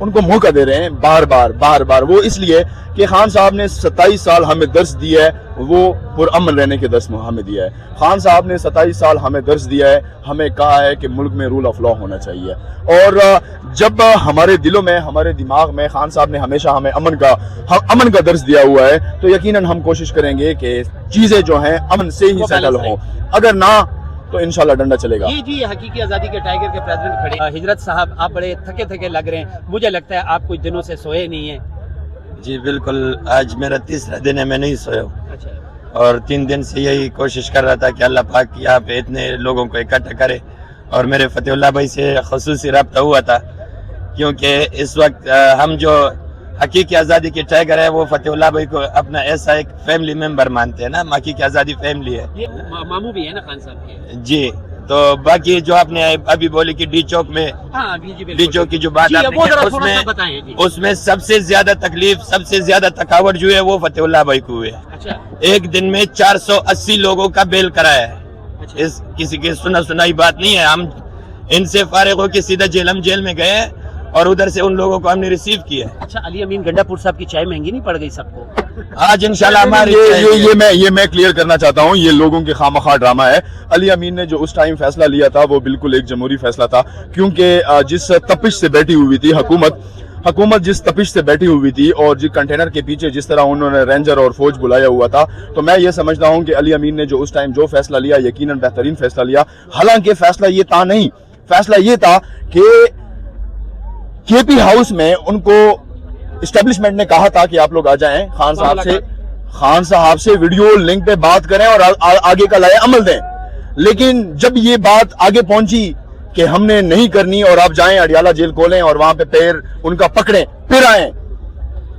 ان کو موقع دے رہے ہیں بار بار. وہ اس لیے کہ خان صاحب نے 27 سال ہمیں درس دیا ہے, وہ پرامن رہنے کے درس ہمیں دیا ہے. خان صاحب نے 27 سال ہمیں درس دیا ہے, ہمیں کہا ہے کہ ملک میں رول آف لا ہونا چاہیے. اور جب ہمارے دلوں میں, ہمارے دماغ میں خان صاحب نے ہمیشہ ہمیں امن کا درس دیا ہوا ہے, تو یقیناً ہم کوشش کریں گے کہ چیزیں جو ہیں امن سے ہی سیٹل ہوں. اگر نہ تو انشاءاللہ ڈنڈا چلے گا. جی حقیقی آزادی کے ٹائیگر کے پریزیڈنٹ کھڑے. ہجرت صاحب, آپ بڑے تھکے لگ رہے ہیں, مجھے لگتا ہے آپ کچھ دنوں سے سوئے نہیں ہیں. جی بالکل, آج میرا تیسرا دن ہے, میں نہیں سویا ہوں. اچھا, اور 3 دن سے یہی کوشش کر رہا تھا کہ اللہ پاک یہاں پہ اتنے لوگوں کو اکٹھا کرے. اور میرے فتح اللہ بھائی سے خصوصی رابطہ ہوا تھا, کیونکہ اس وقت ہم جو حقیقی آزادی کے ٹائیگر ہے وہ فتح اللہ بھائی کو اپنا ایسا ایک فیملی ممبر مانتے ہیں نا, حقیقی آزادی فیملی ہے. یہ ماموں بھی ہے نا خان صاحب کے. جی, تو باقی جو آپ نے ابھی بولی کہ ڈی چوک میں, ڈی چوک کی جو بات آپ نے, اس میں سب سے زیادہ تکلیف, سب سے زیادہ تھکاوٹ جو ہے وہ فتح اللہ بھائی کو ہوئے. ایک دن میں 480 لوگوں کا بیل کرایا ہے. اس کسی کی سنائی بات نہیں ہے. ہم ان سے فارغ ہو کے سیدھا جیل میں گئے اور ادھر سے ان لوگوں کو ہم نے ریسیو کیا. اچھا, علی امین گنڈا پور صاحب کی چائے مہنگی نہیں پڑ گئی سب کو؟ آج انشاءاللہ ہماری یہ میں کلیئر کرنا چاہتا ہوں, یہ لوگوں کے خواہ ڈرامہ ہے. علی امین نے جو اس ٹائم فیصلہ لیا تھا وہ بالکل ایک جمہوری فیصلہ تھا, کیونکہ جس تپش سے بیٹھی ہوئی تھی حکومت جس تپش سے بیٹھی ہوئی تھی, اور جس کنٹینر کے پیچھے جس طرح انہوں نے رینجر اور فوج بلایا ہوا تھا, تو میں یہ سمجھتا ہوں کہ علی امین نے جو اس ٹائم جو فیصلہ لیا یقیناً بہترین فیصلہ لیا. حالانکہ فیصلہ یہ تھا نہیں, فیصلہ یہ تھا کہ کے پی ہاؤس میں ان کو اسٹیبلشمنٹ نے کہا تھا کہ آپ لوگ آ جائیں, خان صاحب سے ویڈیو لنک پہ بات کریں اور آگے کا لائے عمل دیں. لیکن جب یہ بات آگے پہنچی کہ ہم نے نہیں کرنی اور آپ جائیں اڈیالہ جیل کھولیں اور وہاں پہ پیر ان کا پکڑیں پھر آئیں,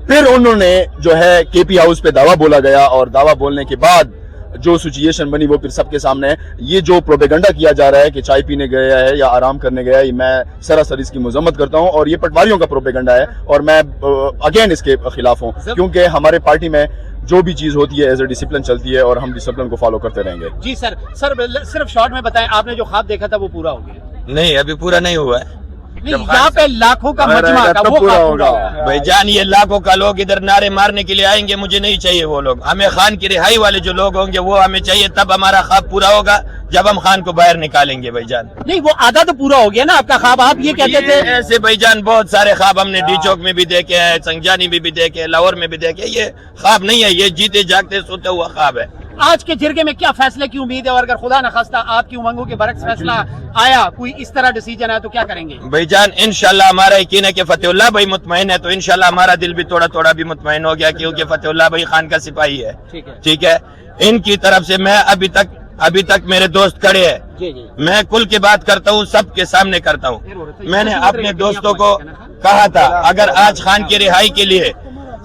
پھر انہوں نے جو ہے کے پی ہاؤس پہ دعویٰ بولا گیا, اور دعویٰ بولنے کے بعد جو سچویشن بنی وہ پھر سب کے سامنے ہے. یہ جو پروپیگنڈا کیا جا رہا ہے کہ چائے پینے گیا ہے یا آرام کرنے گیا ہے, میں سراسر اس کی مذمت کرتا ہوں, اور یہ پٹواریوں کا پروپیگنڈا ہے, اور میں اگین اس کے خلاف ہوں, کیونکہ ہمارے پارٹی میں جو بھی چیز ہوتی ہے ایز اے ڈسپلن چلتی ہے, اور ہم ڈسپلن کو فالو کرتے رہیں گے. جی سر, صرف شارٹ میں بتائیں, آپ نے جو خواب دیکھا تھا وہ پورا ہو گیا؟ نہیں, ابھی پورا نہیں ہوا ہے. یہاں پہ لاکھوں کا مجمع تھا, وہ پورا ہوگا. بھائی جان, یہ لاکھوں کا لوگ ادھر نعرے مارنے کے لیے آئیں گے, مجھے نہیں چاہیے وہ لوگ. ہمیں خان کی رہائی والے جو لوگ ہوں گے وہ ہمیں چاہیے, تب ہمارا خواب پورا ہوگا جب ہم خان کو باہر نکالیں گے. بھائی جان نہیں, وہ آدھا تو پورا ہو گیا نا آپ کا خواب. آپ یہ کہتے تھے ایسے بھائی جان بہت سارے خواب ہم نے ڈی چوک میں بھی دیکھے ہیں, سنگجانی میں بھی دیکھے, لاہور میں بھی دیکھے. یہ خواب نہیں ہے, یہ جیتے جاگتے سوتا ہوا خواب ہے. آج کے جرگے میں کیا فیصلے کی امید ہے, اور اگر خدا نخواستہ آپ کی امنگوں کے برعکس فیصلہ آیا, کوئی اس طرح ڈیسیجن ہے, تو کیا کریں گے؟ بھائی جان انشاءاللہ ہمارا یقین ہے کہ فتح اللہ بھائی مطمئن ہے, تو انشاءاللہ ہمارا دل بھی تھوڑا بھی مطمئن ہو گیا, کیونکہ فتح اللہ بھائی خان کا سپاہی ہے. ٹھیک ہے, ان کی طرف سے میں ابھی تک میرے دوست کھڑے ہیں, میں کل کی بات کرتا ہوں, سب کے سامنے کرتا ہوں. میں نے اپنے دوستوں کو کہا تھا اگر آج خان کی رہائی کے لیے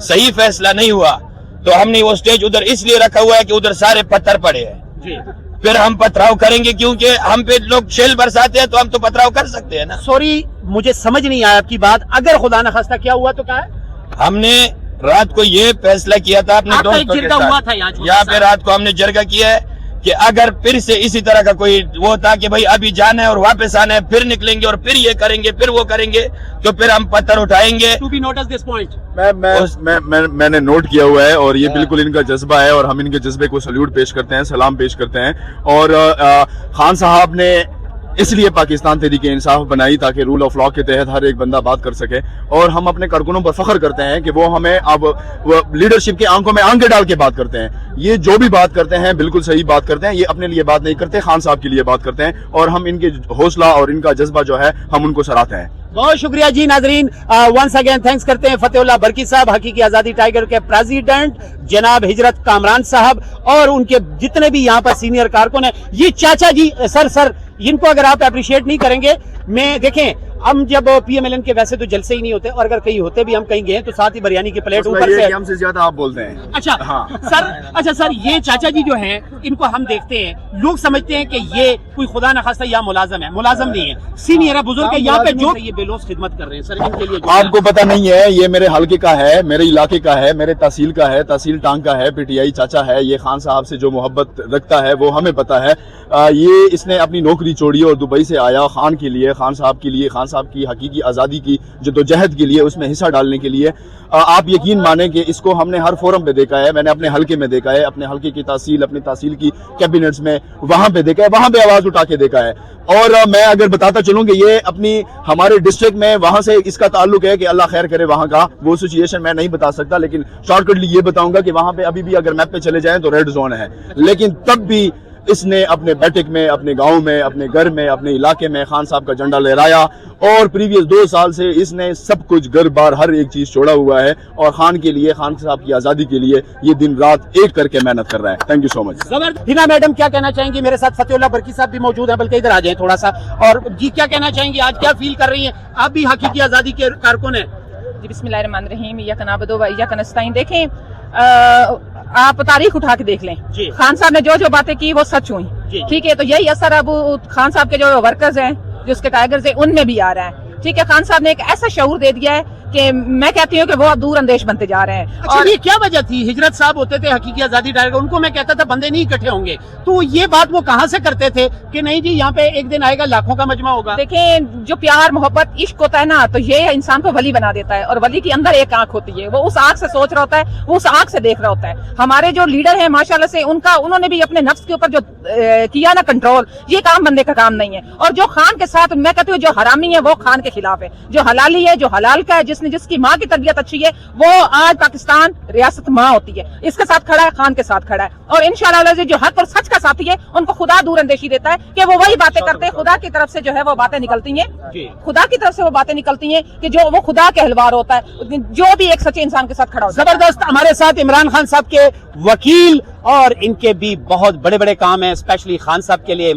صحیح فیصلہ نہیں ہوا تو ہم نے وہ سٹیج ادھر اس لیے رکھا ہوا ہے کہ ادھر سارے پتھر پڑے ہیں, پھر ہم پتھراؤ کریں گے, کیونکہ ہم پہ لوگ شیل برساتے ہیں تو ہم تو پتھراؤ کر سکتے ہیں نا. سوری, مجھے سمجھ نہیں آیا آپ کی بات. اگر خدا نخواستہ کیا ہوا تو کیا ہے؟ ہم نے رات کو یہ فیصلہ کیا تھا اپنے دوستوں کے ساتھ, یہاں پہ رات کو ہم نے جرگہ کیا ہے کہ اگر پھر سے اسی طرح کا کوئی وہ تھا کہ بھائی ابھی جانا ہے اور واپس آنا ہے, پھر نکلیں گے اور پھر یہ کریں گے, پھر وہ کریں گے, تو پھر ہم پتھر اٹھائیں گے. میں نے نوٹ کیا ہوا ہے, اور یہ بالکل ان کا جذبہ ہے, اور ہم ان کے جذبے کو سلیوٹ پیش کرتے ہیں, سلام پیش کرتے ہیں. اور خان صاحب نے اس لیے پاکستان تحریک انصاف بنائی تاکہ رول آف لا کے تحت ہر ایک بندہ بات کر سکے, اور ہم اپنے کارکنوں پر فخر کرتے ہیں کہ وہ ہمیں اب لیڈرشپ کی آنکھوں میں آنکھیں ڈال کے بات کرتے ہیں. یہ جو بھی بات کرتے ہیں بالکل صحیح بات کرتے ہیں, یہ اپنے لیے بات نہیں کرتے, خان صاحب کے لیے بات کرتے ہیں, اور ہم ان کے حوصلہ اور ان کا جذبہ جو ہے ہم ان کو سراہتے ہیں. بہت شکریہ جی. ناظرین, ونس اگین تھینکس کرتے ہیں فتح اللہ برکی صاحب, حقیقی آزادی ٹائیگر کے پریزیڈنٹ جناب ہجرت کامران صاحب, اور ان کے جتنے بھی یہاں پر سینئر کارکن ہیں. یہ چاچا جی, سر ان کو اگر آپ اپریشیٹ نہیں کریں گے, میں دیکھیں ہم جب پی ایم ایل این کے ویسے تو جلسے ہی نہیں ہوتے, اور اگر کہیں ہوتے بھی ہم کہیں گئے تو ساتھ ہی بریانی کی پلیٹ اوپر سے. ہم سے زیادہ آپ بولتے ہیں. اچھا سر, یہ چاچا جی جو ہیں ان کو ہم دیکھتے ہیں, لوگ سمجھتے ہیں کہ یہ کوئی خدا نخواستہ یا ملازم ہے. ملازم نہیں ہے, سینئر ہے, بزرگ ہے, یہاں پہ جو یہ بے لوث خدمت کر رہے ہیں. سر ان کے لیے آپ کو پتہ نہیں ہے, یہ میرے حلقے کا ہے, میرے علاقے کا ہے, میرے تحصیل کا ہے, تحصیل ٹانگ کا ہے, پی ٹی آئی چاچا ہے. یہ خان صاحب سے جو محبت رکھتا ہے وہ ہمیں پتہ ہے. یہ اس نے اپنی نوکری چھوڑی اور دبئی سے آیا خان کے لیے, خان صاحب کے لیے, خان خان صاحب کی حقیقی آزادی کی جدوجہد کے لیے، اس میں حصہ ڈالنے کے لیے آپ یقین مانیں کہ اس کو ہم نے ہر فورم پہ دیکھا ہے. میں نے اپنے حلقے میں دیکھا ہے، اپنے حلقے کی تحصیل، اپنی تحصیل کی کیبنٹس میں وہاں پہ دیکھا ہے، وہاں پہ آواز اٹھا کے دیکھا ہے. اور میں اگر بتاتا چلوں کہ یہ اپنی ہمارے ڈسٹرکٹ میں وہاں سے اس کا تعلق ہے کہ اللہ خیر کرے وہاں کا، وہ سچویشن میں نہیں بتا سکتا، لیکن شارٹ کٹلی یہ بتاؤں گا کہ وہاں پہ ابھی بھی اگر میپ پہ چلے جائیں تو ریڈ زون ہے. لیکن تب بھی اس نے اپنے بیٹک میں، اپنے گاؤں میں، اپنے گھر میں، اپنے علاقے میں خان صاحب کا جھنڈا لہرایا، اور پریویس 2 سال سے اس نے سب کچھ گھر بار ہر ایک چیز چھوڑا ہوا ہے، اور خان کے لیے، خان صاحب کی آزادی کے لیے یہ دن رات ایک کر کے محنت کر رہا ہے. تھینک یو سو مچ. ہنا میڈم کیا کہنا چاہیں گی؟ میرے ساتھ فتح اللہ برکی صاحب بھی موجود ہیں، بلکہ ادھر آ جائیں تھوڑا سا. اور جی کیا کہنا چاہیں گی؟ آج کیا فیل کر رہی ہیں؟ آپ بھی حقیقی آزادی کے کارکن ہیں. جی بسم اللہ الرحمن الرحیم. ایاک نعبد و ایاک نستعین. دیکھیں آپ تاریخ اٹھا کے دیکھ لیں، خان صاحب نے جو باتیں کی وہ سچ ہوئی. ٹھیک ہے، تو یہی اثر اب خان صاحب کے جو ورکرز ہیں، جو اس کے ٹائیگرز ہیں، ان میں بھی آ رہا ہے. ٹھیک ہے، خان صاحب نے ایک ایسا شعور دے دیا ہے کہ میں کہتی ہوں کہ وہ اب دور اندیش بنتے جا رہے ہیں. اچھا، یہ کیا وجہ تھی؟ ہجرت صاحب ہوتے تھے حقیقی آزادی ٹائیگر، ان کو میں کہتا تھا بندے نہیں اکٹھے ہوں گے، تو یہ بات وہ کہاں سے کرتے تھے کہ نہیں جی یہاں پہ ایک دن آئے گا لاکھوں کا مجمع ہوگا؟ دیکھیں، جو پیار محبت عشق ہوتا ہے نا، تو یہ انسان کو ولی بنا دیتا ہے، اور ولی کے اندر ایک آنکھ ہوتی ہے، وہ اس آنکھ سے سوچ رہا ہوتا ہے، وہ اس آنکھ سے دیکھ رہا ہوتا ہے. ہمارے جو لیڈر ہیں ماشاءاللہ سے انہوں نے بھی اپنے نفس کے اوپر جو کیا نا کنٹرول، یہ کام بندے کا کام نہیں ہے. اور جو خان کے ساتھ میں کہتی ہوں جو حرامی ہے وہ خان کے خلاف ہے، جو حلالی ہے، جو حلال کا ہے، جس کی ماں کی تربیت اچھی ہے، وہ آج پاکستان ریاست ماں ہوتی ہے، اس کے ساتھ کھڑا ہے، خان کے ساتھ کھڑا ہے. اور انشاءاللہ جو حق اور سچ کا ساتھی ہے ان کو خدا دور اندیشی دیتا ہے کہ وہ وہی باتیں کرتے ہیں. خدا کی طرف سے جو ہے وہ باتیں نکلتی ہیں، خدا کی طرف سے وہ باتیں نکلتی ہیں کہ جو وہ خدا کے احوار ہوتا ہے، جو بھی ایک سچے انسان کے ساتھ کھڑا ہوتا ہے. زبردست. ہمارے ساتھ عمران خان صاحب کے وکیل، اور ان کے بھی بہت بڑے بڑے کام ہیں اسپیشلی خان صاحب کے لیے.